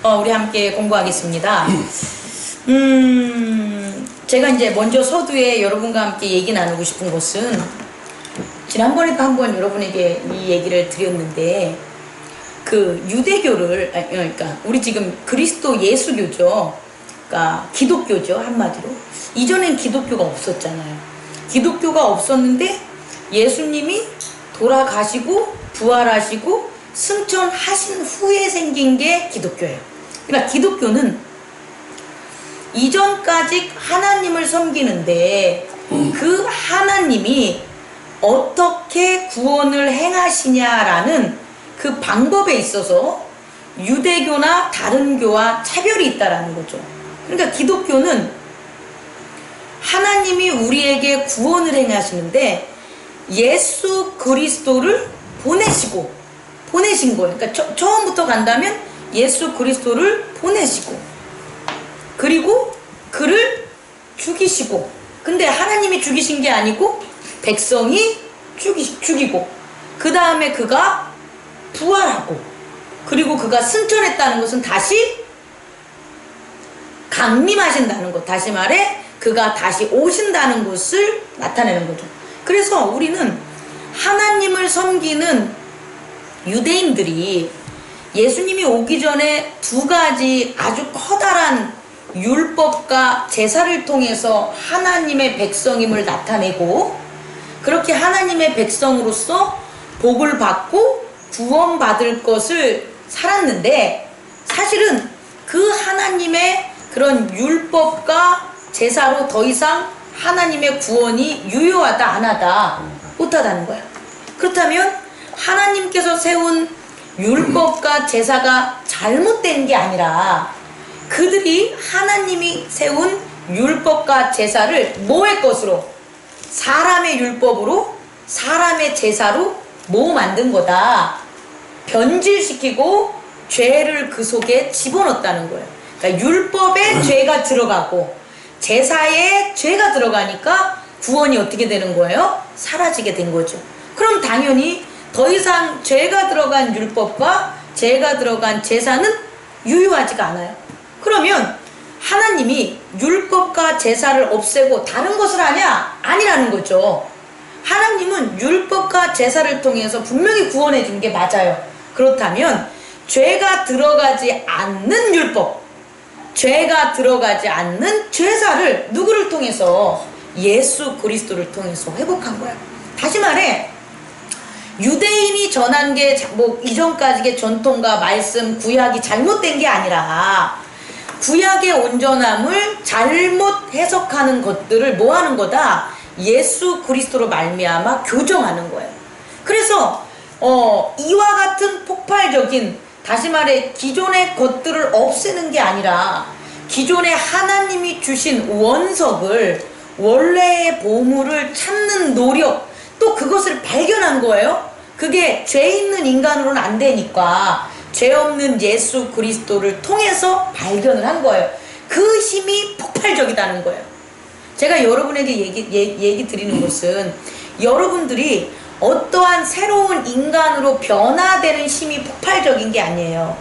우리 함께 공부하겠습니다. 제가 이제 먼저 서두에 여러분과 함께 얘기 나누고 싶은 것은, 지난번에도 한번 여러분에게 이 얘기를 드렸는데, 그 유대교를, 그러니까 우리 지금 그리스도 예수교죠. 그러니까 기독교죠, 한마디로. 이전엔 기독교가 없었잖아요. 기독교가 없었는데 예수님이 돌아가시고 부활하시고 승천하신 후에 생긴 게 기독교예요. 그러니까 기독교는 이전까지 하나님을 섬기는데 그 하나님이 어떻게 구원을 행하시냐라는 그 방법에 있어서 유대교나 다른 교와 차별이 있다라는 거죠. 그러니까 기독교는 하나님이 우리에게 구원을 행하시는데 예수 그리스도를 보내신 거예요. 그러니까 처음부터 간다면 예수 그리스도를 보내시고, 그리고 그를 죽이시고, 근데 하나님이 죽이신 게 아니고 백성이 죽이고, 그 다음에 그가 부활하고, 그리고 그가 승천했다는 것은 다시 강림하신다는 것, 다시 말해 그가 다시 오신다는 것을 나타내는 거죠. 그래서 우리는 하나님을 섬기는 유대인들이 예수님이 오기 전에 두 가지 아주 커다란 율법과 제사를 통해서 하나님의 백성임을 나타내고, 그렇게 하나님의 백성으로서 복을 받고 구원받을 것을 살았는데, 사실은 그 하나님의 그런 율법과 제사로 더 이상 하나님의 구원이 유효하다 안 하다 못하다는 거야. 그렇다면 하나님께서 세운 율법과 제사가 잘못된 게 아니라 그들이 하나님이 세운 율법과 제사를 뭐의 것으로? 사람의 율법으로, 사람의 제사로 뭐 만든 거다. 변질시키고 죄를 그 속에 집어넣었다는 거예요. 그러니까 율법에 죄가 들어가고 제사에 죄가 들어가니까 구원이 어떻게 되는 거예요? 사라지게 된 거죠. 그럼 당연히 더 이상 죄가 들어간 율법과 죄가 들어간 제사는 유효하지가 않아요. 그러면 하나님이 율법과 제사를 없애고 다른 것을 하냐? 아니라는 거죠. 하나님은 율법과 제사를 통해서 분명히 구원해 준 게 맞아요. 그렇다면 죄가 들어가지 않는 율법, 죄가 들어가지 않는 제사를 누구를 통해서? 예수 그리스도를 통해서 회복한 거야. 다시 말해, 유대인이 전한 게 뭐 이전까지의 전통과 말씀, 구약이 잘못된 게 아니라 구약의 온전함을 잘못 해석하는 것들을 뭐 하는 거다? 예수 그리스도로 말미암아 교정하는 거예요. 그래서 이와 같은 폭발적인, 다시 말해 기존의 것들을 없애는 게 아니라 기존에 하나님이 주신 원석을, 원래의 보물을 찾는 노력, 또 그것을 발견한 거예요. 그게 죄 있는 인간으로는 안 되니까 죄 없는 예수 그리스도를 통해서 발견을 한 거예요. 그 힘이 폭발적이다는 거예요. 제가 여러분에게 얘기 드리는 것은, 여러분들이 어떠한 새로운 인간으로 변화되는 힘이 폭발적인 게 아니에요.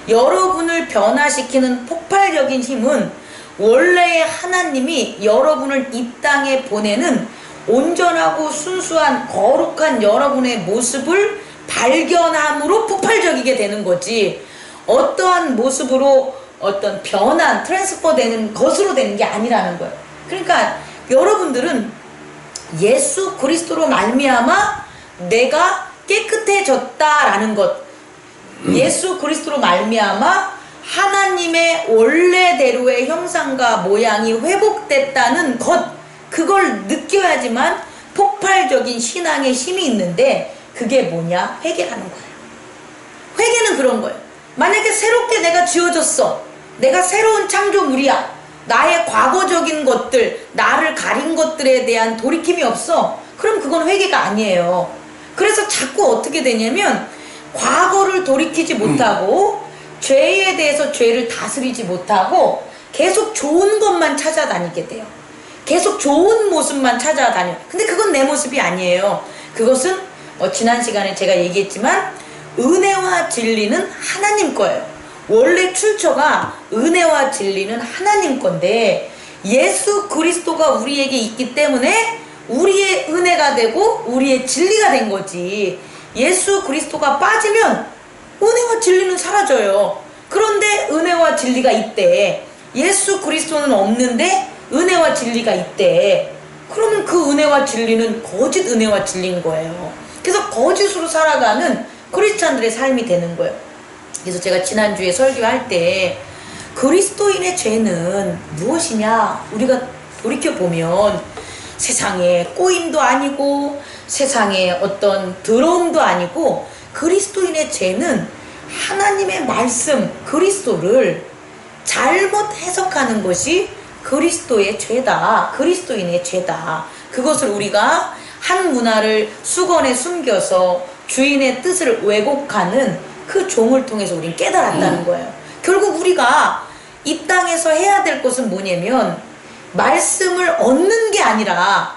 여러분을 변화시키는 폭발적인 힘은 원래의 하나님이 여러분을 이 땅에 보내는 온전하고 순수한 거룩한 여러분의 모습을 발견함으로 폭발적이게 되는 거지, 어떠한 모습으로 어떤 변한, 트랜스퍼 되는 것으로 되는 게 아니라는 거예요. 그러니까 여러분들은 예수 그리스도로 말미암아 내가 깨끗해졌다라는 것, 예수 그리스도로 말미암아 하나님의 원래대로의 형상과 모양이 회복됐다는 것, 그걸 느껴야지만 폭발적인 신앙의 힘이 있는데, 그게 뭐냐? 회개라는 거예요. 회개는 그런 거예요. 만약에 새롭게 내가 지어졌어, 내가 새로운 창조물이야, 나의 과거적인 것들, 나를 가린 것들에 대한 돌이킴이 없어, 그럼 그건 회개가 아니에요. 그래서 자꾸 어떻게 되냐면 과거를 돌이키지 못하고 죄에 대해서 죄를 다스리지 못하고 계속 좋은 것만 찾아다니게 돼요. 계속 좋은 모습만 찾아다녀. 근데 그건 내 모습이 아니에요. 그것은 지난 시간에 제가 얘기했지만 은혜와 진리는 하나님 거예요. 원래 출처가 은혜와 진리는 하나님 건데 예수 그리스도가 우리에게 있기 때문에 우리의 은혜가 되고 우리의 진리가 된 거지. 예수 그리스도가 빠지면 은혜와 진리는 사라져요. 그런데 은혜와 진리가 있대. 예수 그리스도는 없는데 은혜와 진리가 있대. 그러면 그 은혜와 진리는 거짓 은혜와 진리인 거예요. 그래서 거짓으로 살아가는 크리스찬들의 삶이 되는 거예요. 그래서 제가 지난주에 설교할 때 그리스도인의 죄는 무엇이냐, 우리가 돌이켜보면 세상에 꼬임도 아니고 세상에 어떤 더러움도 아니고 그리스도인의 죄는 하나님의 말씀 그리스도를 잘못 해석하는 것이 그리스도의 죄다. 그리스도인의 죄다. 그것을 우리가 한 문화를 수건에 숨겨서 주인의 뜻을 왜곡하는 그 종을 통해서 우리는 깨달았다는 거예요. 결국 우리가 이 땅에서 해야 될 것은 뭐냐면 말씀을 얻는 게 아니라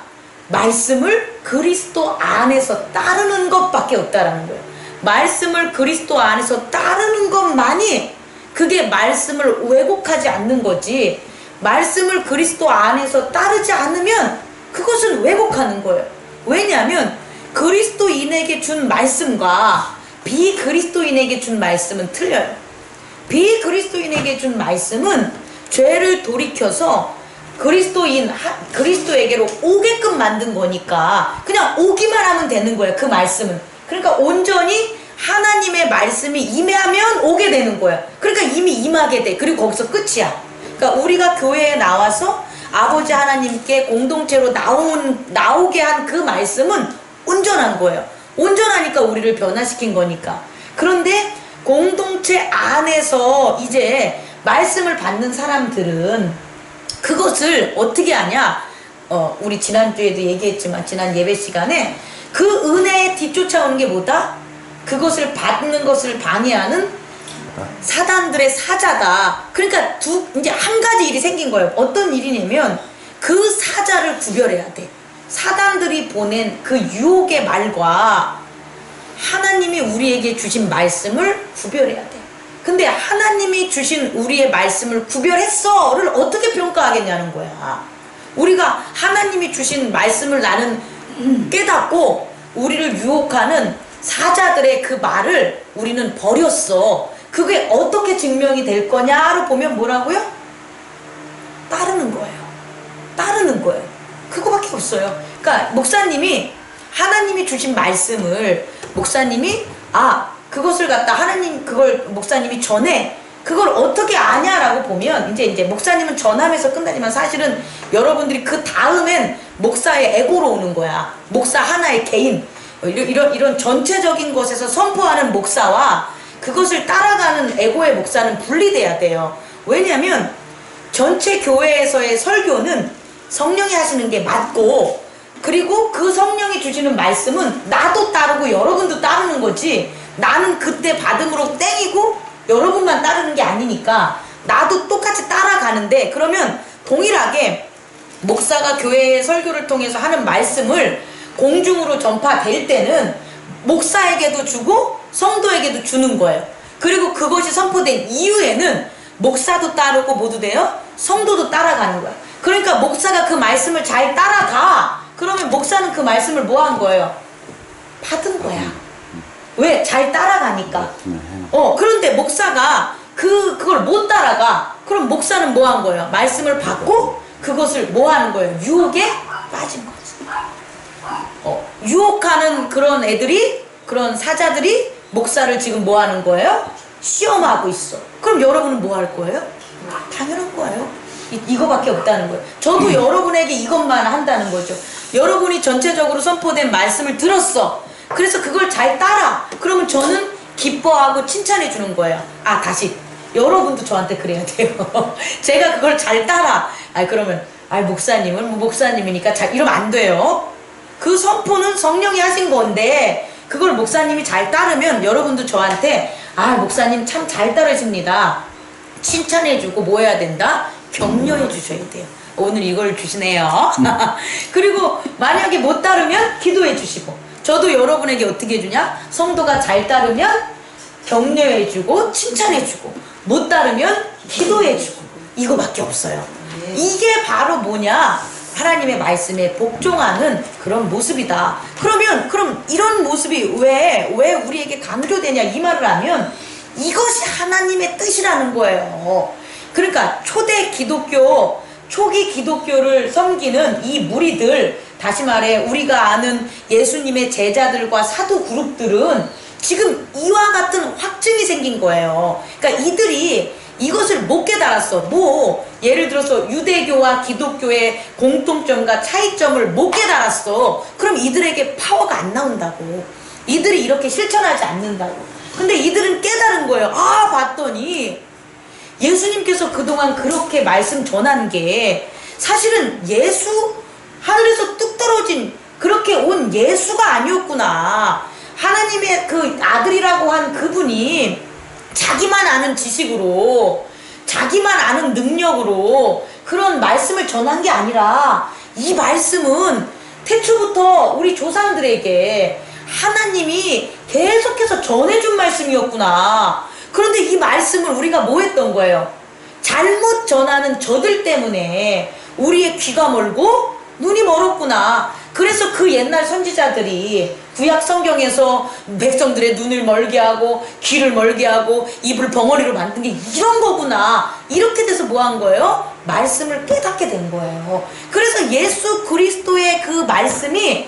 말씀을 그리스도 안에서 따르는 것밖에 없다라는 거예요. 말씀을 그리스도 안에서 따르는 것만이 그게 말씀을 왜곡하지 않는 거지, 말씀을 그리스도 안에서 따르지 않으면 그것은 왜곡하는 거예요. 왜냐하면 그리스도인에게 준 말씀과 비그리스도인에게 준 말씀은 틀려요. 비그리스도인에게 준 말씀은 죄를 돌이켜서 그리스도에게로 오게끔 만든 거니까 그냥 오기만 하면 되는 거예요. 그 말씀은. 그러니까 온전히 하나님의 말씀이 임하면 오게 되는 거예요. 그러니까 이미 임하게 돼. 그리고 거기서 끝이야. 그러니까 우리가 교회에 나와서 아버지 하나님께 공동체로 나오게 한 그 말씀은 온전한 거예요. 온전하니까 우리를 변화시킨 거니까. 그런데 공동체 안에서 이제 말씀을 받는 사람들은 그것을 어떻게 하냐? 우리 지난주에도 얘기했지만 지난 예배 시간에 그 은혜에 뒤쫓아오는 게 뭐다? 그것을 받는 것을 방해하는 사단들의 사자다. 그러니까 이제 한 가지 일이 생긴 거예요. 어떤 일이냐면 그 사자를 구별해야 돼. 사단들이 보낸 그 유혹의 말과 하나님이 우리에게 주신 말씀을 구별해야 돼. 근데 하나님이 주신 우리의 말씀을 구별했어를 어떻게 평가하겠냐는 거야. 우리가 하나님이 주신 말씀을 나는 깨닫고 우리를 유혹하는 사자들의 그 말을 우리는 버렸어. 그게 어떻게 증명이 될 거냐로 보면 뭐라고요? 따르는 거예요. 따르는 거예요. 그거밖에 없어요. 그러니까 목사님이 하나님이 주신 말씀을 목사님이 그것을 갖다 그걸 목사님이 전해. 그걸 어떻게 아냐라고 보면 이제 목사님은 전하면서 끝나지만 사실은 여러분들이 그 다음엔 목사의 에고로 오는 거야. 목사 하나의 개인. 이런 전체적인 것에서 선포하는 목사와 그것을 따라가는 에고의 목사는 분리돼야 돼요. 왜냐하면 전체 교회에서의 설교는 성령이 하시는 게 맞고, 그리고 그 성령이 주시는 말씀은 나도 따르고 여러분도 따르는 거지, 나는 그때 받음으로 땡이고 여러분만 따르는 게 아니니까 나도 똑같이 따라가는데, 그러면 동일하게 목사가 교회의 설교를 통해서 하는 말씀을 공중으로 전파될 때는 목사에게도 주고 성도에게도 주는 거예요. 그리고 그것이 선포된 이후에는 목사도 따르고 모두 돼요. 성도도 따라가는 거야. 그러니까 목사가 그 말씀을 잘 따라가. 그러면 목사는 그 말씀을 뭐 한 거예요? 받은 거야. 왜? 잘 따라가니까. 그런데 목사가 그걸 못 따라가. 그럼 목사는 뭐 한 거예요? 말씀을 받고 그것을 뭐 하는 거예요? 유혹에 빠진 거지. 유혹하는 그런 애들이, 그런 사자들이 목사를 지금 뭐 하는 거예요? 시험하고 있어. 그럼 여러분은 뭐 할 거예요? 당연한 거예요. 이거밖에 없다는 거예요. 저도 여러분에게 이것만 한다는 거죠. 여러분이 전체적으로 선포된 말씀을 들었어. 그래서 그걸 잘 따라. 그러면 저는 기뻐하고 칭찬해 주는 거예요. 다시 여러분도 저한테 그래야 돼요. 제가 그걸 잘 따라. 그러면 목사님은 뭐 목사님이니까 이러면 안 돼요. 그 선포는 성령이 하신 건데 그걸 목사님이 잘 따르면 여러분도 저한테 목사님 참 잘 따르십니다. 칭찬해주고 뭐 해야 된다? 격려해 주셔야 돼요. 오늘 이걸 주시네요. 그리고 만약에 못 따르면 기도해 주시고, 저도 여러분에게 어떻게 해주냐? 성도가 잘 따르면 격려해 주고 칭찬해 주고, 못 따르면 기도해주고 이거밖에 없어요. 이게 바로 뭐냐? 하나님의 말씀에 복종하는 그런 모습이다. 그럼 이런 모습이 왜 우리에게 강조되냐 이 말을 하면 이것이 하나님의 뜻이라는 거예요. 그러니까 초기 기독교를 섬기는 이 무리들, 다시 말해 우리가 아는 예수님의 제자들과 사도 그룹들은 지금 이와 같은 확증이 생긴 거예요. 그러니까 이들이 이것을 못 깨달았어. 예를 들어서 유대교와 기독교의 공통점과 차이점을 못 깨달았어. 그럼 이들에게 파워가 안 나온다고. 이들이 이렇게 실천하지 않는다고. 근데 이들은 깨달은 거예요. 봤더니 예수님께서 그동안 그렇게 말씀 전한 게 사실은 하늘에서 뚝 떨어진 그렇게 온 예수가 아니었구나. 하나님의 그 아들이라고 한 그분이 자기만 아는 지식으로, 자기만 아는 능력으로 그런 말씀을 전한 게 아니라 이 말씀은 태초부터 우리 조상들에게 하나님이 계속해서 전해준 말씀이었구나. 그런데 이 말씀을 우리가 뭐 했던 거예요? 잘못 전하는 저들 때문에 우리의 귀가 멀고 눈이 멀었구나. 그래서 그 옛날 선지자들이 구약 성경에서 백성들의 눈을 멀게 하고 귀를 멀게 하고 입을 벙어리로 만든 게 이런 거구나. 이렇게 돼서 뭐 한 거예요? 말씀을 깨닫게 된 거예요. 그래서 예수 그리스도의 그 말씀이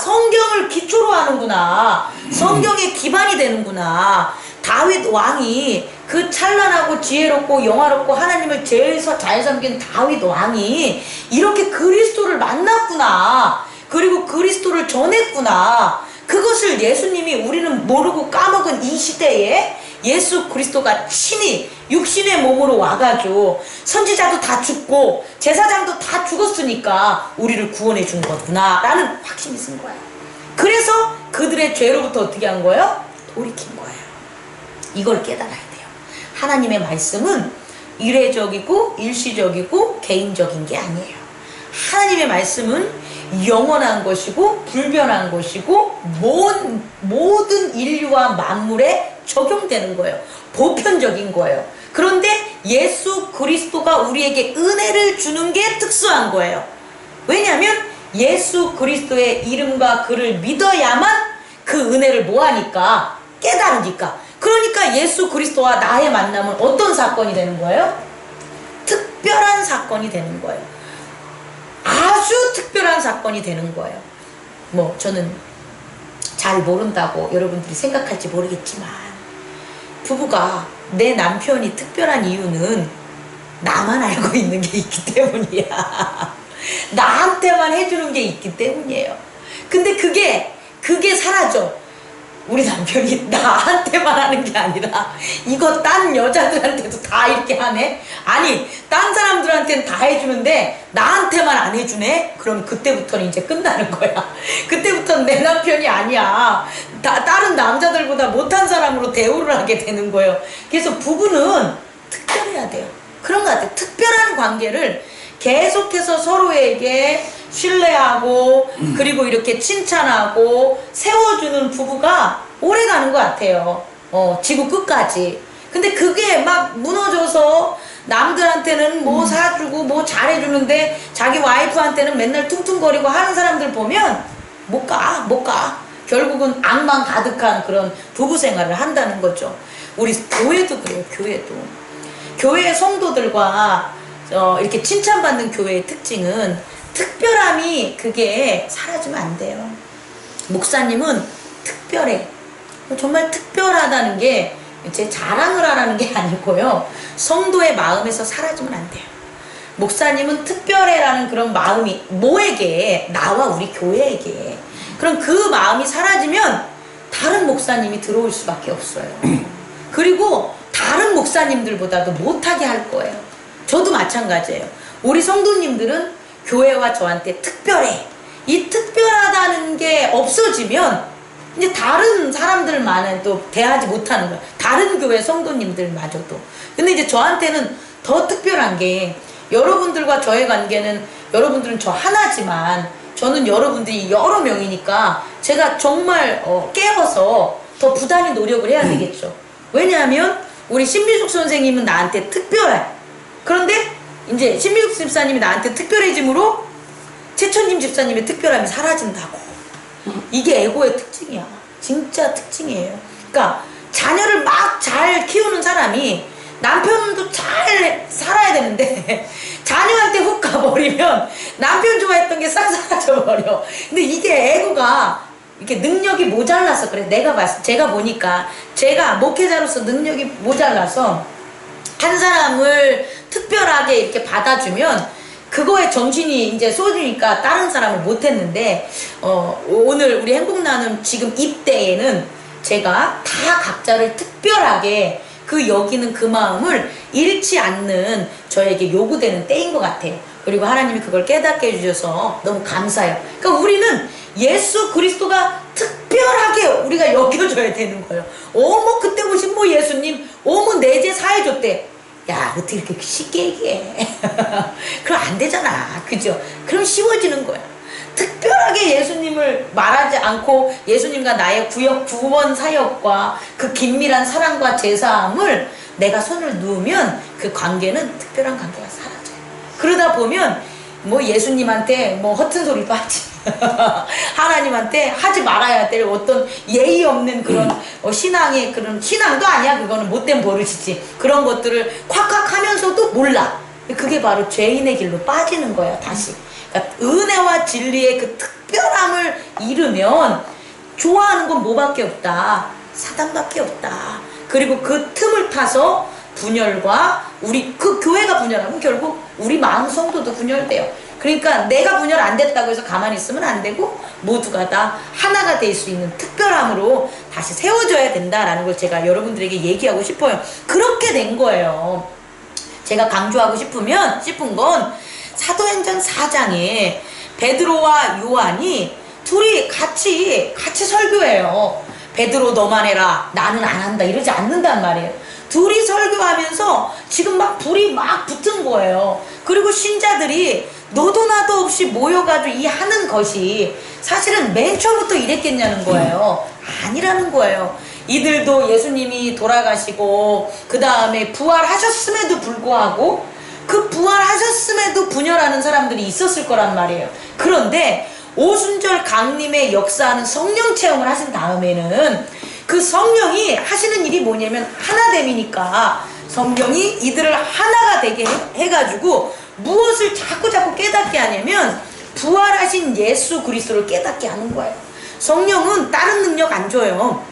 성경을 기초로 하는구나. 성경의 기반이 되는구나. 다윗 왕이 그 찬란하고 지혜롭고 영화롭고 하나님을 제일 잘 섬긴 다윗 왕이 이렇게 그리스도를 만났구나. 그리고 그리스도를 전했구나. 그것을 예수님이 우리는 모르고 까먹은 이 시대에 예수 그리스도가 친히 육신의 몸으로 와가지고 선지자도 다 죽고 제사장도 다 죽었으니까 우리를 구원해 준 거구나 라는 확신이 쓴 거예요. 그래서 그들의 죄로부터 어떻게 한 거예요? 돌이킨 거예요. 이걸 깨달아야 돼요. 하나님의 말씀은 이례적이고 일시적이고 개인적인 게 아니에요. 하나님의 말씀은 영원한 것이고 불변한 것이고 모든 인류와 만물에 적용되는 거예요. 보편적인 거예요. 그런데 예수 그리스도가 우리에게 은혜를 주는 게 특수한 거예요. 왜냐하면 예수 그리스도의 이름과 그를 믿어야만 그 은혜를 뭐하니까? 깨달으니까. 그러니까 예수 그리스도와 나의 만남은 어떤 사건이 되는 거예요? 특별한 사건이 되는 거예요. 아주 특별한 사건이 되는 거예요. 저는 잘 모른다고 여러분들이 생각할지 모르겠지만 부부가 내 남편이 특별한 이유는 나만 알고 있는 게 있기 때문이야. 나한테만 해주는 게 있기 때문이에요. 근데 그게 사라져. 우리 남편이 나한테만 하는 게 아니라 이거 딴 여자들한테도 다 이렇게 하네? 아니 딴 사람들한테는 다 해주는데 나한테만 안 해주네? 그럼 그때부터는 이제 끝나는 거야. 그때부터는 내 남편이 아니야. 다른 남자들보다 못한 사람으로 대우를 하게 되는 거예요. 그래서 부부는 특별해야 돼요. 그런 것 같아요. 특별한 관계를 계속해서 서로에게 신뢰하고 그리고 이렇게 칭찬하고 세워주는 부부가 오래가는 것 같아요. 지구 끝까지. 근데 그게 막 무너져서 남들한테는 뭐 사주고 뭐 잘해주는데 자기 와이프한테는 맨날 퉁퉁거리고 하는 사람들 보면 못 가. 결국은 악만 가득한 그런 부부 생활을 한다는 거죠. 우리 교회도 그래요. 교회 성도들과 이렇게 칭찬받는 교회의 특징은 특별함이 그게 사라지면 안 돼요. 목사님은 특별해. 정말 특별하다는 게 제 자랑을 하라는 게 아니고요. 성도의 마음에서 사라지면 안 돼요. 목사님은 특별해라는 그런 마음이 뭐에게? 나와 우리 교회에게. 그럼 그 마음이 사라지면 다른 목사님이 들어올 수밖에 없어요. 그리고 다른 목사님들보다도 못하게 할 거예요. 저도 마찬가지예요. 우리 성도님들은 교회와 저한테 특별해. 이 특별하다는 게 없어지면 이제 다른 사람들만은 또 대하지 못하는 거야. 다른 교회 성도님들마저도. 근데 이제 저한테는 더 특별한 게 여러분들과 저의 관계는 여러분들은 저 하나지만 저는 여러분들이 여러 명이니까 제가 정말 깨어서 더 부단히 노력을 해야 되겠죠. 왜냐하면 우리 신비숙 선생님은 나한테 특별해. 그런데 이제 신비숙 집사님이 나한테 특별해짐으로 최천림 집사님의 특별함이 사라진다고. 이게 에고의 특징이야. 진짜 특징이에요. 그러니까 자녀를 막 잘 키우는 사람이 남편도 잘 살아야 되는데 자녀한테 훅 가버리면 남편 좋아했던 게 싹 사라져버려. 근데 이게 에고가 이렇게 능력이 모자라서 그래. 제가 보니까 제가 목회자로서 능력이 모자라서 한 사람을 특별하게 이렇게 받아주면 그거에 정신이 이제 쏟으니까 다른 사람을 못했는데 오늘 우리 행복나눔 지금 입대에는 제가 다 각자를 특별하게 그 여기는 그 마음을 잃지 않는 저에게 요구되는 때인 것 같아요. 그리고 하나님이 그걸 깨닫게 해주셔서 너무 감사해요. 그러니까 우리는 예수 그리스도가 특별하게 우리가 여겨줘야 되는 거예요. 어머 그때 보신 뭐 예수님 어머 내재 사해줬대. 야 어떻게 이렇게 쉽게 얘기해. 그럼 안 되잖아. 그죠? 그럼 쉬워지는 거야. 특별하게 예수님을 말하지 않고 예수님과 나의 구원 사역과 그 긴밀한 사랑과 제사함을 내가 손을 놓으면 그 관계는 특별한 관계가 사라져요. 그러다 보면 뭐 예수님한테 뭐 허튼 소리도 하지. 하나님한테 하지 말아야 될 어떤 예의 없는 그런 신앙의 그런 신앙도 아니야. 그거는 못된 버릇이지. 그런 것들을 콱콱 하면서도 몰라. 그게 바로 죄인의 길로 빠지는 거야. 다시. 그러니까 은혜와 진리의 그 특별함을 잃으면 좋아하는 건 뭐밖에 없다. 사단밖에 없다. 그리고 그 틈을 타서 분열과 우리 그 교회가 분열하면 결국 우리 마음 성도도 분열돼요. 그러니까 내가 분열 안 됐다고 해서 가만히 있으면 안 되고 모두가 다 하나가 될 수 있는 특별함으로 다시 세워져야 된다라는 걸 제가 여러분들에게 얘기하고 싶어요. 그렇게 된 거예요. 제가 강조하고 싶은 건 사도행전 4장에 베드로와 요한이 둘이 같이 설교해요. 베드로 너만 해라. 나는 안 한다. 이러지 않는단 말이에요. 둘이 설교하면서 지금 막 불이 막 붙은 거예요. 그리고 신자들이 너도 나도 없이 모여가지고 이 하는 것이 사실은 맨 처음부터 이랬겠냐는 거예요. 아니라는 거예요. 이들도 예수님이 돌아가시고 그 다음에 부활하셨음에도 불구하고 그 부활하셨음에도 분열하는 사람들이 있었을 거란 말이에요. 그런데 오순절 강림의 역사하는 성령 체험을 하신 다음에는 그 성령이 하시는 일이 뭐냐면 하나됨이니까 성령이 이들을 하나가 되게 해가지고 무엇을 자꾸 깨닫게 하냐면 부활하신 예수 그리스도를 깨닫게 하는 거예요. 성령은 다른 능력 안 줘요.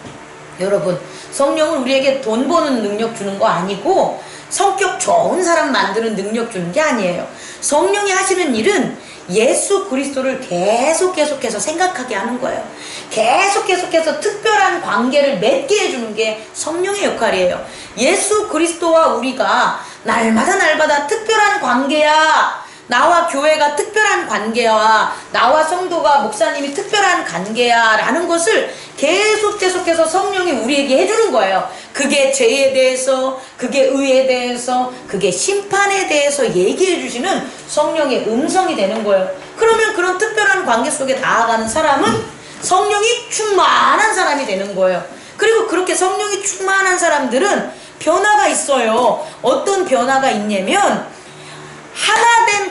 여러분, 성령은 우리에게 돈 버는 능력 주는 거 아니고 성격 좋은 사람 만드는 능력 주는 게 아니에요. 성령이 하시는 일은 예수 그리스도를 계속해서 생각하게 하는 거예요. 계속해서 특별한 관계를 맺게 해주는 게 성령의 역할이에요. 예수 그리스도와 우리가 날마다 특별한 관계야. 나와 교회가 특별한 관계야. 나와 성도가 목사님이 특별한 관계야 라는 것을 계속해서 성령이 우리에게 해주는 거예요. 그게 죄에 대해서, 그게 의에 대해서, 그게 심판에 대해서 얘기해 주시는 성령의 음성이 되는 거예요. 그러면 그런 특별한 관계 속에 나아가는 사람은 성령이 충만한 사람이 되는 거예요. 그리고 그렇게 성령이 충만한 사람들은 변화가 있어요. 어떤 변화가 있냐면 하나된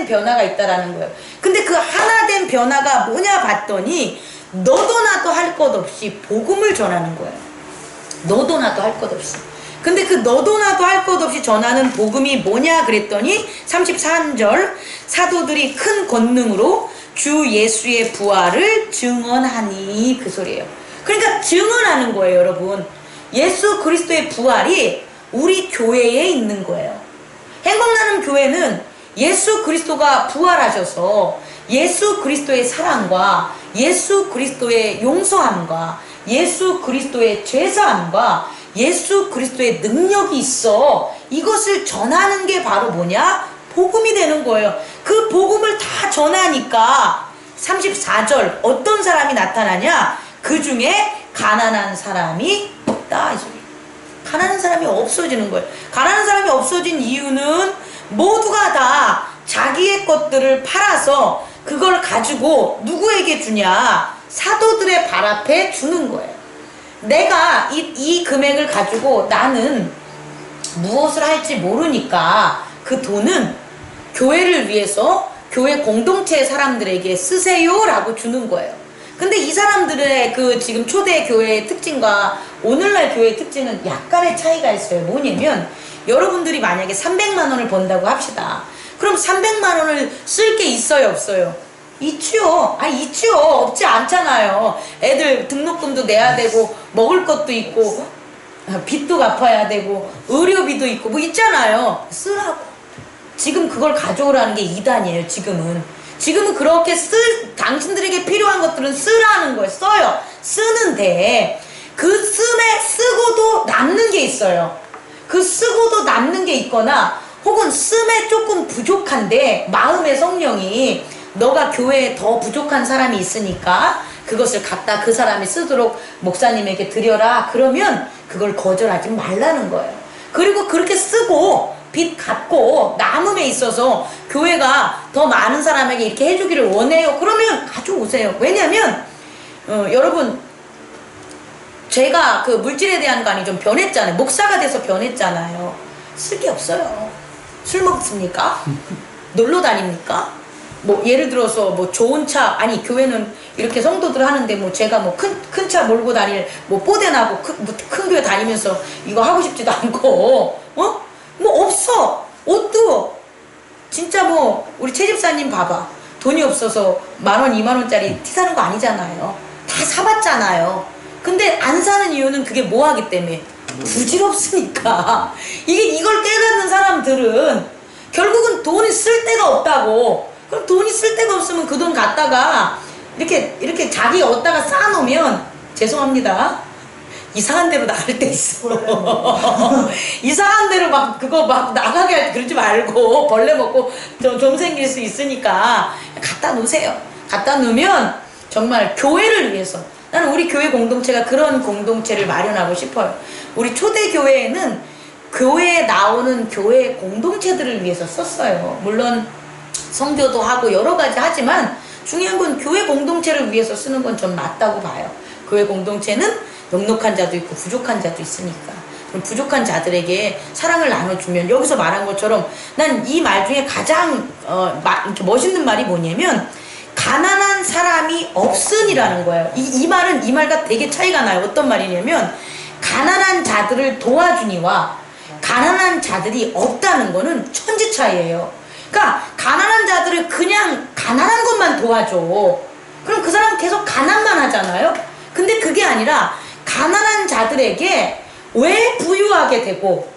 변화가 있다라는 거예요. 근데 그 하나된 변화가 뭐냐 봤더니 너도 나도 할 것 없이 복음을 전하는 거예요. 너도 나도 할 것 없이. 근데 그 너도 나도 할 것 없이 전하는 복음이 뭐냐 그랬더니 33절 사도들이 큰 권능으로 주 예수의 부활을 증언하니 그 소리예요. 그러니까 증언하는 거예요, 여러분. 예수 그리스도의 부활이 우리 교회에 있는 거예요. 행복나눔 교회는 예수 그리스도가 부활하셔서 예수 그리스도의 사랑과 예수 그리스도의 용서함과 예수 그리스도의 죄사함과 예수 그리스도의 능력이 있어. 이것을 전하는 게 바로 뭐냐? 복음이 되는 거예요. 그 복음을 다 전하니까 34절 어떤 사람이 나타나냐? 그 중에 가난한 사람이 없다. 가난한 사람이 없어지는 거예요. 가난한 사람이 없어진 이유는 모두가 다 자기의 것들을 팔아서 그걸 가지고 누구에게 주냐? 사도들의 발 앞에 주는 거예요. 내가 이 금액을 가지고 나는 무엇을 할지 모르니까 그 돈은 교회를 위해서 교회 공동체 사람들에게 쓰세요 라고 주는 거예요. 근데 이 사람들의 그 지금 초대 교회의 특징과 오늘날 교회의 특징은 약간의 차이가 있어요. 뭐냐면 여러분들이 만약에 300만 원을 번다고 합시다. 그럼 300만 원을 쓸 게 있어요, 없어요? 있지요. 있지요. 없지 않잖아요. 애들 등록금도 내야 되고 먹을 것도 있고 빚도 갚아야 되고 의료비도 있고 뭐 있잖아요. 쓰라고. 지금 그걸 가져오라는 게 이단이에요. 지금은 그렇게 당신들에게 필요한 것들은 쓰라는 거예요. 써요. 쓰는데 그 쓰고도 남는 게 있어요. 그 쓰고도 남는 게 있거나 혹은 씀에 조금 부족한데 마음의 성령이 너가 교회에 더 부족한 사람이 있으니까 그것을 갖다 그 사람이 쓰도록 목사님에게 드려라. 그러면 그걸 거절하지 말라는 거예요. 그리고 그렇게 쓰고 빚 갚고 남음에 있어서 교회가 더 많은 사람에게 이렇게 해주기를 원해요. 그러면 가져오세요. 왜냐면 여러분 제가 그 물질에 대한 관이 좀 변했잖아요. 목사가 돼서 변했잖아요. 쓸 게 없어요. 술 먹습니까? 놀러 다닙니까? 뭐 예를 들어서 뭐 좋은 차, 아니 교회는 이렇게 성도들 하는데 뭐 제가 뭐 큰 차 몰고 다닐 뭐 뽀대나고 큰 교회 다니면서 이거 하고 싶지도 않고 뭐 없어. 옷도 진짜 뭐 우리 최 집사님 봐봐. 돈이 없어서 10,000원 20,000원짜리 티 사는 거 아니잖아요. 다 사봤잖아요. 근데 안 사는 이유는 그게 뭐 하기 때문에 부질없으니까. 이걸 깨닫는 사람들은 결국은 돈이 쓸 데가 없다고. 그럼 돈이 쓸 데가 없으면 그 돈 갖다가 이렇게 자기 얻다가 쌓아놓으면 죄송합니다. 이상한 데로 나갈 때 있어. 이상한 데로 그거 나가게 할 때 그러지 말고 벌레 먹고 좀 생길 수 있으니까 갖다 놓으세요. 갖다 놓으면 정말 교회를 위해서 나는 우리 교회 공동체가 그런 공동체를 마련하고 싶어요. 우리 초대교회에는 교회에 나오는 교회 공동체들을 위해서 썼어요. 물론 성교도 하고 여러 가지 하지만 중요한 건 교회 공동체를 위해서 쓰는 건 전 맞다고 봐요. 교회 공동체는 넉넉한 자도 있고 부족한 자도 있으니까 그럼 부족한 자들에게 사랑을 나눠주면 여기서 말한 것처럼 난 이 말 중에 가장 이렇게 멋있는 말이 뭐냐면 가난한 사람이 없으니라는 거예요. 이 말과 되게 차이가 나요. 어떤 말이냐면 가난한 자들을 도와주니와 가난한 자들이 없다는 거는 천지 차이예요. 그러니까 가난한 자들을 그냥 가난한 것만 도와줘. 그럼 그 사람은 계속 가난만 하잖아요. 근데 그게 아니라 가난한 자들에게 왜 부유하게 되고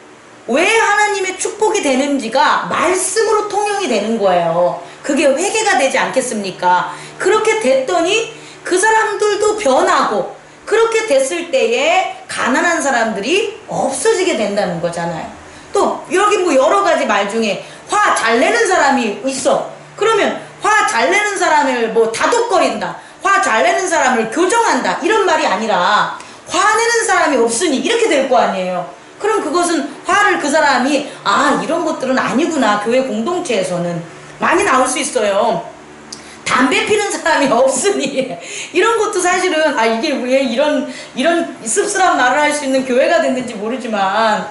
왜 하나님의 축복이 되는지가 말씀으로 통용이 되는 거예요. 그게 회개가 되지 않겠습니까? 그렇게 됐더니 그 사람들도 변하고 그렇게 됐을 때에 가난한 사람들이 없어지게 된다는 거잖아요. 또 여기 뭐 여러 가지 말 중에 화 잘 내는 사람이 있어. 그러면 화 잘 내는 사람을 뭐 다독거린다. 화 잘 내는 사람을 교정한다. 이런 말이 아니라 화내는 사람이 없으니 이렇게 될 거 아니에요. 그럼 그것은 화를 그 사람이 이런 것들은 아니구나. 교회 공동체에서는 많이 나올 수 있어요. 담배 피는 사람이 없으니 이런 것도 사실은 이게 왜 이런 씁쓸한 말을 할 수 있는 교회가 됐는지 모르지만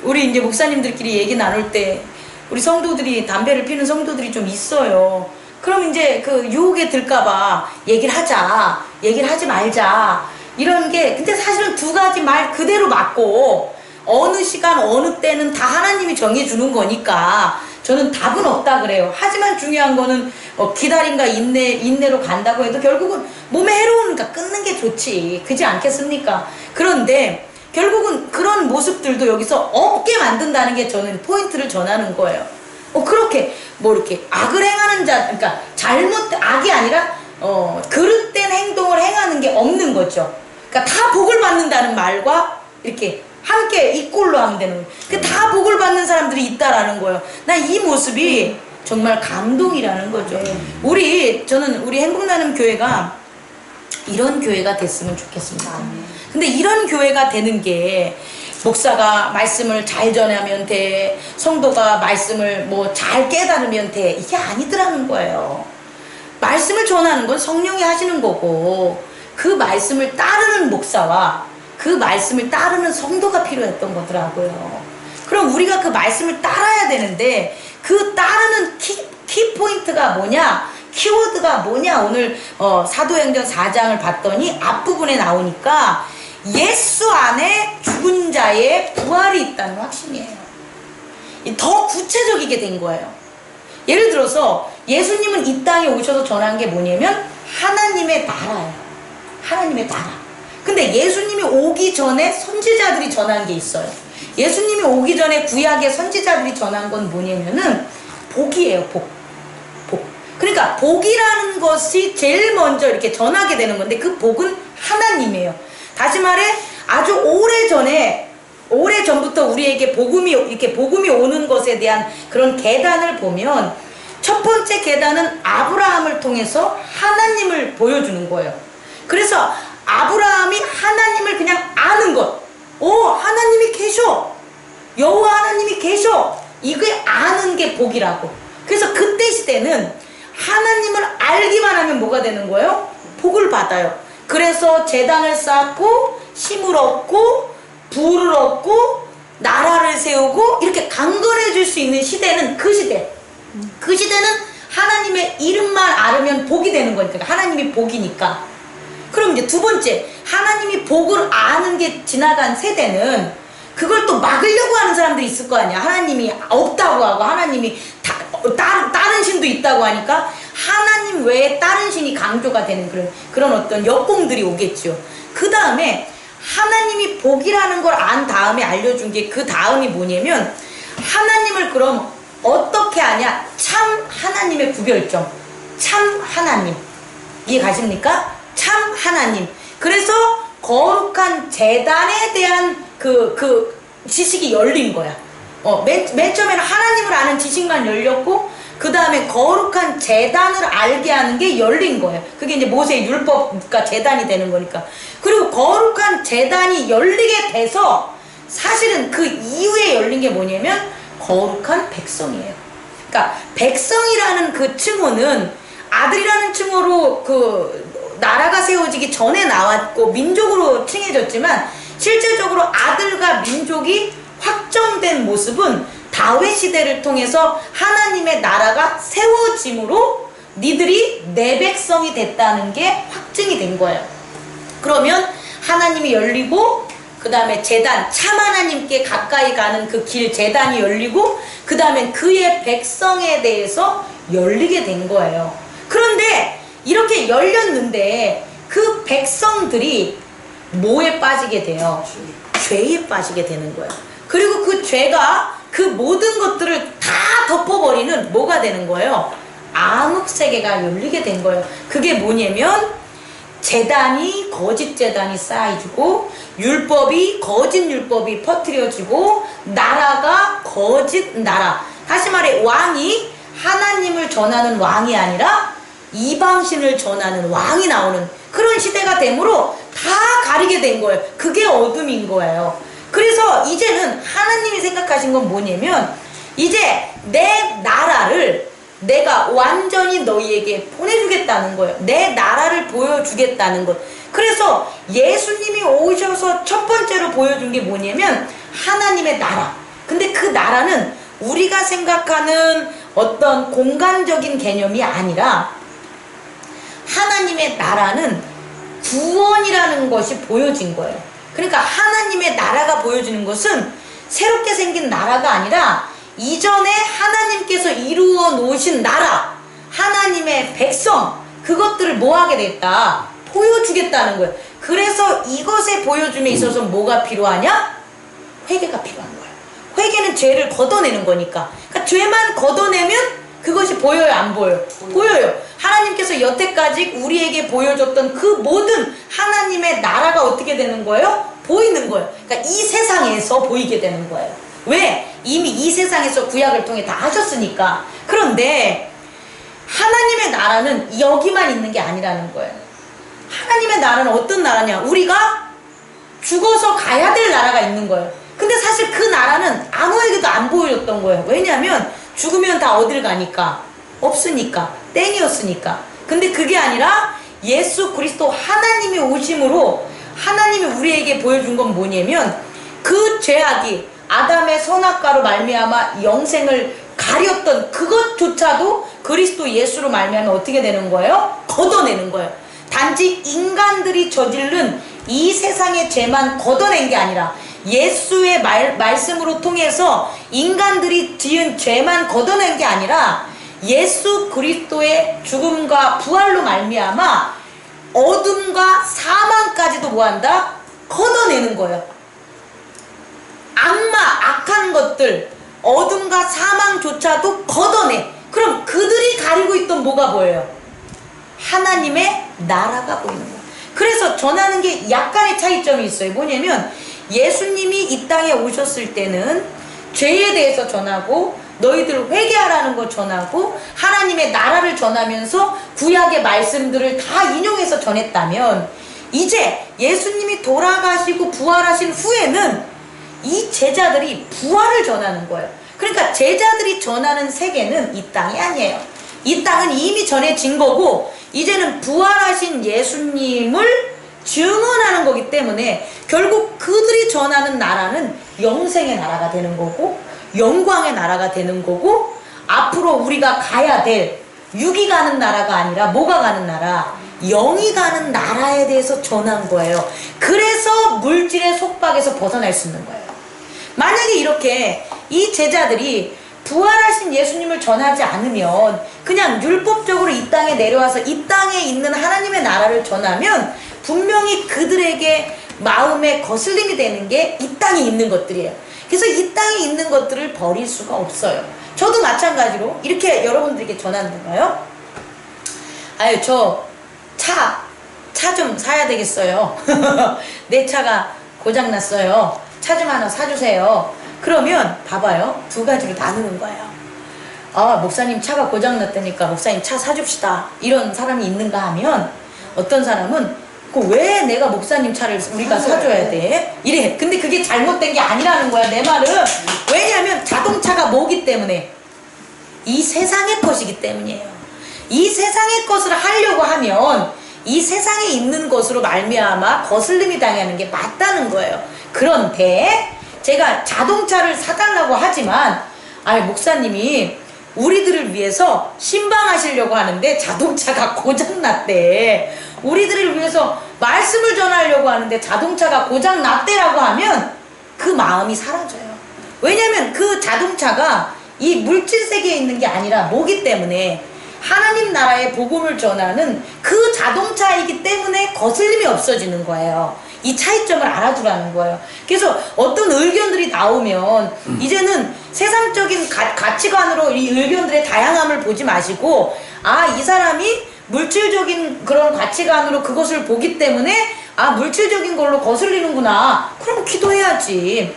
우리 이제 목사님들끼리 얘기 나눌 때 우리 성도들이 담배를 피는 성도들이 좀 있어요. 그럼 이제 그 유혹에 들까봐 얘기를 하지 말자 이런 게 근데 사실은 두 가지 말 그대로 맞고 어느 시간 어느 때는 다 하나님이 정해주는 거니까 저는 답은 없다 그래요. 하지만 중요한 거는 기다림과 인내로 간다고 해도 결국은 몸에 해로우니까 끊는 게 좋지. 그지 않겠습니까? 그런데 결국은 그런 모습들도 여기서 없게 만든다는 게 저는 포인트를 전하는 거예요. 그렇게 뭐 이렇게 악을 행하는 자, 그러니까 악이 아니라 그릇된 행동을 행하는 게 없는 거죠. 그러니까 다 복을 받는다는 말과 이렇게 함께 이꼴로 하면 되는 거예요. 그러니까 다 복을 받는 사람들이 있다라는 거예요. 난 이 모습이 정말 감동이라는 거죠. 저는 우리 행복나눔 교회가 이런 교회가 됐으면 좋겠습니다. 근데 이런 교회가 되는 게 목사가 말씀을 잘 전하면 돼, 성도가 말씀을 뭐 잘 깨달으면 돼, 이게 아니더라는 거예요. 말씀을 전하는 건 성령이 하시는 거고 그 말씀을 따르는 목사와 그 말씀을 따르는 성도가 필요했던 거더라고요. 그럼 우리가 그 말씀을 따라야 되는데 그 따르는 키포인트가 뭐냐? 키워드가 뭐냐? 오늘 사도행전 4장을 봤더니 앞부분에 나오니까 예수 안에 죽은 자의 부활이 있다는 확신이에요. 더 구체적이게 된 거예요. 예를 들어서 예수님은 이 땅에 오셔서 전한 게 뭐냐면 하나님의 나라예요. 하나님의 나라. 근데 예수님이 오기 전에 선지자들이 전한 게 있어요. 예수님이 오기 전에 구약의 선지자들이 전한 건 뭐냐면은 복이에요. 복. 그러니까 복이라는 것이 제일 먼저 이렇게 전하게 되는 건데 그 복은 하나님이에요. 다시 말해 아주 오래 전부터 우리에게 복음이 오는 것에 대한 그런 계단을 보면 첫 번째 계단은 아브라함을 통해서 하나님을 보여주는 거예요. 그래서 아브라함이 하나님을 그냥 아는 것. 하나님이 계셔. 여호와 하나님이 계셔. 이게 아는 게 복이라고. 그래서 그때 시대는 하나님을 알기만 하면 뭐가 되는 거예요? 복을 받아요. 그래서 제단을 쌓고 힘을 얻고 부를 얻고 나라를 세우고 이렇게 강건해 줄 수 있는 시대는 그 시대. 그 시대는 하나님의 이름만 알으면 복이 되는 거니까. 하나님이 복이니까. 그럼 이제 두 번째, 하나님이 복을 아는 게 지나간 세대는 그걸 또 막으려고 하는 사람들이 있을 거 아니야. 하나님이 없다고 하고 하나님이 다른 신도 있다고 하니까 하나님 외에 다른 신이 강조가 되는 그런 어떤 역공들이 오겠죠. 그 다음에 하나님이 복이라는 걸 안 다음에 알려준 게 그 다음이 뭐냐면 하나님을 그럼 어떻게 아냐? 참 하나님의 구별점. 참 하나님. 이해 가십니까? 참 하나님. 그래서 거룩한 제단에 대한 그 지식이 열린 거야. 맨 처음에는 하나님을 아는 지식만 열렸고 그 다음에 거룩한 제단을 알게 하는 게 열린 거예요. 그게 이제 모세의 율법과 제단이 되는 거니까. 그리고 거룩한 제단이 열리게 돼서 사실은 그 이후에 열린 게 뭐냐면 거룩한 백성이에요. 그러니까 백성이라는 그 칭호는 아들이라는 칭호로 그 나라가 세워지기 전에 나왔고 민족으로 칭해졌지만 실질적으로 아들과 민족이 확정된 모습은 다윗 시대를 통해서 하나님의 나라가 세워짐으로 니들이 내 백성이 됐다는 게 확증이 된 거예요. 그러면 하나님이 열리고 그 다음에 제단, 참 하나님께 가까이 가는 그 길 제단이 열리고 그 다음에 그의 백성에 대해서 열리게 된 거예요. 그런데 이렇게 열렸는데 그 백성들이 뭐에 빠지게 돼요? 죄에 빠지게 되는 거예요. 그리고 그 죄가 그 모든 것들을 다 덮어버리는 뭐가 되는 거예요? 암흑세계가 열리게 된 거예요. 그게 뭐냐면 제단이 거짓 제단이 쌓여지고 율법이 거짓 율법이 퍼뜨려지고 나라가 거짓 나라. 다시 말해 왕이 하나님을 전하는 왕이 아니라 이방신을 전하는 왕이 나오는 그런 시대가 되므로 다 가리게 된 거예요. 그게 어둠인 거예요. 그래서 이제는 하나님이 생각하신 건 뭐냐면 이제 내 나라를 내가 완전히 너희에게 보내주겠다는 거예요. 내 나라를 보여주겠다는 것. 그래서 예수님이 오셔서 첫 번째로 보여준 게 뭐냐면 하나님의 나라. 근데 그 나라는 우리가 생각하는 어떤 공간적인 개념이 아니라 하나님의 나라는 구원이라는 것이 보여진 거예요. 그러니까 하나님의 나라가 보여지는 것은 새롭게 생긴 나라가 아니라 이전에 하나님께서 이루어 놓으신 나라, 하나님의 백성, 그것들을 뭐 하게 됐다? 보여주겠다는 거예요. 그래서 이것의 보여줌에 있어서 뭐가 필요하냐? 회개가 필요한 거예요. 회개는 죄를 걷어내는 거니까. 그러니까 죄만 걷어내면 그것이 보여요, 안 보여요? 보여요. 하나님께서 여태까지 우리에게 보여줬던 그 모든 하나님의 나라가 어떻게 되는 거예요? 보이는 거예요. 그러니까 이 세상에서 보이게 되는 거예요. 왜? 이미 이 세상에서 구약을 통해 다 하셨으니까. 그런데 하나님의 나라는 여기만 있는 게 아니라는 거예요. 하나님의 나라는 어떤 나라냐? 우리가 죽어서 가야 될 나라가 있는 거예요. 근데 사실 그 나라는 아무에게도 안 보여줬던 거예요. 왜냐하면 죽으면 다 어딜 가니까? 없으니까. 땡이었으니까. 근데 그게 아니라 예수 그리스도 하나님이 오심으로 하나님이 우리에게 보여준 건 뭐냐면 그 죄악이 아담의 선악과로 말미암아 영생을 가렸던 그것조차도 그리스도 예수로 말미암아 어떻게 되는 거예요? 걷어내는 거예요. 단지 인간들이 저지른 이 세상의 죄만 걷어낸 게 아니라 예수의 말씀으로 통해서 인간들이 지은 죄만 걷어낸 게 아니라 예수 그리스도의 죽음과 부활로 말미암아 어둠과 사망까지도 뭐한다? 걷어내는 거예요. 악마, 악한 것들, 어둠과 사망조차도 걷어내. 그럼 그들이 가리고 있던 뭐가 보여요? 하나님의 나라가 보이는 거예요. 그래서 전하는 게 약간의 차이점이 있어요. 뭐냐면 예수님이 이 땅에 오셨을 때는 죄에 대해서 전하고 너희들 회개하라는 거 전하고 하나님의 나라를 전하면서 구약의 말씀들을 다 인용해서 전했다면 이제 예수님이 돌아가시고 부활하신 후에는 이 제자들이 부활을 전하는 거예요. 그러니까 제자들이 전하는 세계는 이 땅이 아니에요. 이 땅은 이미 전해진 거고 이제는 부활하신 예수님을 증언하는 거기 때문에 결국 그들이 전하는 나라는 영생의 나라가 되는 거고 영광의 나라가 되는 거고 앞으로 우리가 가야 될 육이 가는 나라가 아니라 뭐가 가는 나라? 영이 가는 나라에 대해서 전한 거예요. 그래서 물질의 속박에서 벗어날 수 있는 거예요. 만약에 이렇게 이 제자들이 부활하신 예수님을 전하지 않으면 그냥 율법적으로 이 땅에 내려와서 이 땅에 있는 하나님의 나라를 전하면 분명히 그들에게 마음에 거슬림이 되는 게 이 땅에 있는 것들이에요. 그래서 이 땅에 있는 것들을 버릴 수가 없어요. 저도 마찬가지로 이렇게 여러분들에게 전하는가요? 아유, 저 차 좀 사야 되겠어요. 내 차가 고장났어요. 차 좀 하나 사주세요. 그러면 봐봐요. 두 가지로 나누는 거예요. 아, 목사님 차가 고장났다니까 목사님 차 사줍시다. 이런 사람이 있는가 하면 어떤 사람은 왜 내가 목사님 차를 우리가 사줘야 돼? 이래. 근데 그게 잘못된 게 아니라는 거야, 내 말은. 왜냐하면 자동차가 뭐기 때문에? 이 세상의 것이기 때문이에요. 이 세상의 것을 하려고 하면 이 세상에 있는 것으로 말미암아 거슬림이 당하는 게 맞다는 거예요. 그런데 제가 자동차를 사달라고 하지만 아니 목사님이 우리들을 위해서 신방하시려고 하는데 자동차가 고장났대. 우리들을 위해서 말씀을 전하려고 하는데 자동차가 고장났대라고 하면 그 마음이 사라져요. 왜냐면 그 자동차가 이 물질 세계에 있는 게 아니라 뭐기 때문에 하나님 나라의 복음을 전하는 그 자동차이기 때문에 거슬림이 없어지는 거예요. 이 차이점을 알아두라는 거예요. 그래서 어떤 의견들이 나오면 이제는 세상적인 가치관으로 이 의견들의 다양함을 보지 마시고 아, 이 사람이 물질적인 그런 가치관으로 그것을 보기 때문에 아, 물질적인 걸로 거슬리는구나. 그럼 기도해야지.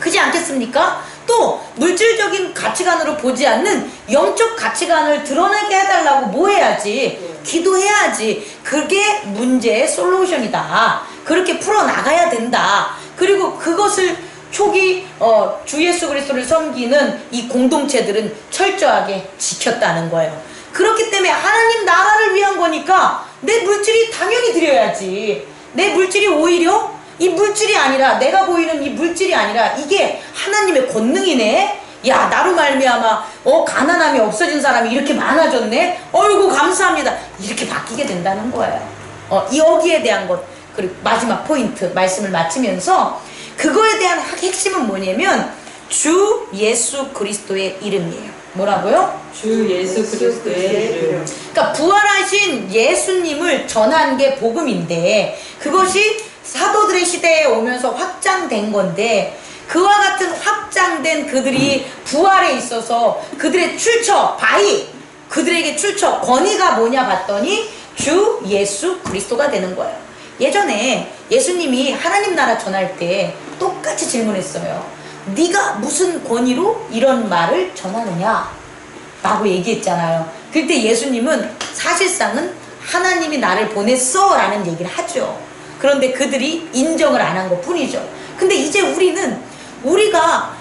그지 않겠습니까? 또 물질적인 가치관으로 보지 않는 영적 가치관을 드러내게 해달라고 뭐 해야지? 기도해야지. 그게 문제의 솔루션이다. 그렇게 풀어나가야 된다. 그리고 그것을 초기 주 예수 그리스도를 섬기는 이 공동체들은 철저하게 지켰다는 거예요. 그렇기 때문에 하나님 나라를 위한 거니까 내 물질이 당연히 드려야지. 내 물질이 오히려 이 물질이 아니라 내가 보이는 이 물질이 아니라 이게 하나님의 권능이네. 야, 나로 말미암아 가난함이 없어진 사람이 이렇게 많아졌네. 어이구 감사합니다. 이렇게 바뀌게 된다는 거예요. 여기에 대한 것. 그리고 마지막 포인트 말씀을 마치면서 그거에 대한 핵심은 뭐냐면 주 예수 그리스도의 이름이에요. 뭐라고요? 주 예수 그리스도의 이름. 그러니까 부활하신 예수님을 전한 게 복음인데 그것이 사도들의 시대에 오면서 확장된 건데 그와 같은 확장된 그들이 부활에 있어서 그들의 출처, 그들에게 출처, 권위가 뭐냐 봤더니 주 예수 그리스도가 되는 거예요. 예전에 예수님이 하나님 나라 전할 때 똑같이 질문했어요. 네가 무슨 권위로 이런 말을 전하느냐? 라고 얘기했잖아요. 그때 예수님은 사실상은 하나님이 나를 보냈어 라는 얘기를 하죠. 그런데 그들이 인정을 안 한 것 뿐이죠. 근데 이제 우리가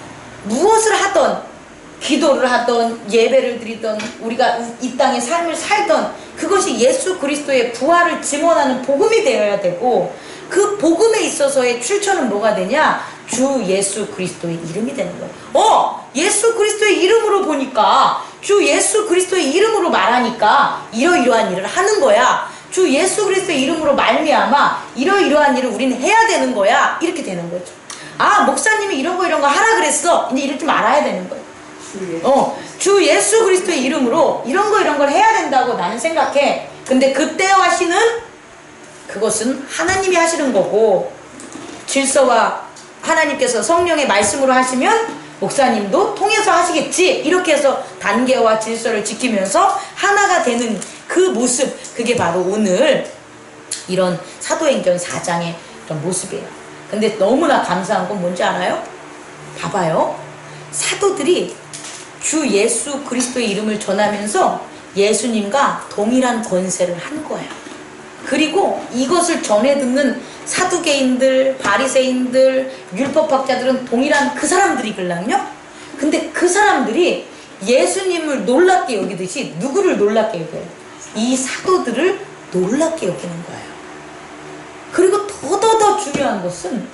무엇을 하던 기도를 하던 예배를 드리던 우리가 이 땅의 삶을 살던 그것이 예수 그리스도의 부활을 증언하는 복음이 되어야 되고 그 복음에 있어서의 출처는 뭐가 되냐? 주 예수 그리스도의 이름이 되는 거예요. 예수 그리스도의 이름으로 보니까, 주 예수 그리스도의 이름으로 말하니까 이러이러한 일을 하는 거야. 주 예수 그리스도의 이름으로 말미암아 이러이러한 일을 우리는 해야 되는 거야. 이렇게 되는 거죠. 아, 목사님이 이런 거 하라 그랬어. 이제 이럴 줄 알아야 되는 거예요. 주 예수 그리스도의 이름으로 이런 걸 해야 된다고 나는 생각해. 근데 그때요 하시는 그것은 하나님이 하시는 거고, 질서와 하나님께서 성령의 말씀으로 하시면 목사님도 통해서 하시겠지. 이렇게 해서 단계와 질서를 지키면서 하나가 되는 그 모습, 그게 바로 오늘 이런 사도행전 4장의 그런 모습이에요. 근데 너무나 감사한 건 뭔지 알아요? 봐봐요. 사도들이 주 예수 그리스도의 이름을 전하면서 예수님과 동일한 권세를 하는 거예요. 그리고 이것을 전해 듣는 사두개인들, 바리새인들, 율법학자들은 동일한 그 사람들이걸랑요. 근데 그 사람들이 예수님을 놀랍게 여기듯이 누구를 놀랍게 여겨요? 이 사도들을 놀랍게 여기는 거예요. 그리고 더더더 중요한 것은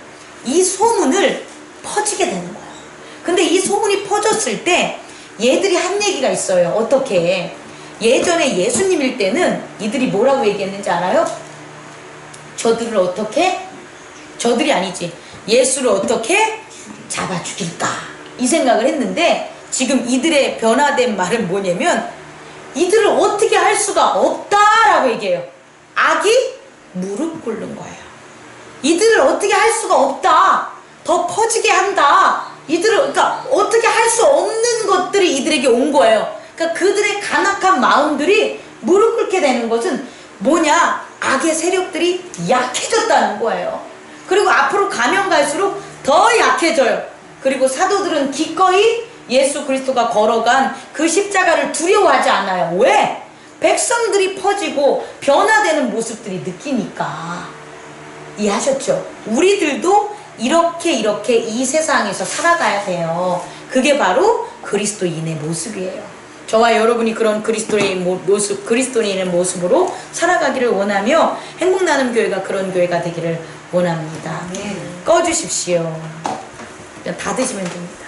이 소문을 퍼지게 되는 거예요. 근데 이 소문이 퍼졌을 때 얘들이 한 얘기가 있어요. 어떻게? 예전에 예수님일 때는 이들이 뭐라고 얘기했는지 알아요? 저들을 어떻게? 저들이 아니지. 예수를 어떻게 잡아 죽일까? 이 생각을 했는데, 지금 이들의 변화된 말은 뭐냐면 이들을 어떻게 할 수가 없다라고 얘기해요. 악이 무릎 꿇는 거예요. 이들을 어떻게 할 수가 없다. 더 퍼지게 한다. 이들을, 그러니까 어떻게 할 수 없는 것들이 이들에게 온 거예요. 그러니까 그들의 간악한 마음들이 무릎 꿇게 되는 것은 뭐냐? 악의 세력들이 약해졌다는 거예요. 그리고 앞으로 가면 갈수록 더 약해져요. 그리고 사도들은 기꺼이 예수 그리스도가 걸어간 그 십자가를 두려워하지 않아요. 왜? 백성들이 퍼지고 변화되는 모습들이 느끼니까. 이해하셨죠? 우리들도 이렇게 이 세상에서 살아가야 돼요. 그게 바로 그리스도인의 모습이에요. 저와 여러분이 그런 그리스도인의 모습, 그리스도인의 모습으로 살아가기를 원하며 행복나눔 교회가 그런 교회가 되기를 원합니다. 꺼주십시오. 그냥 닫으시면 됩니다.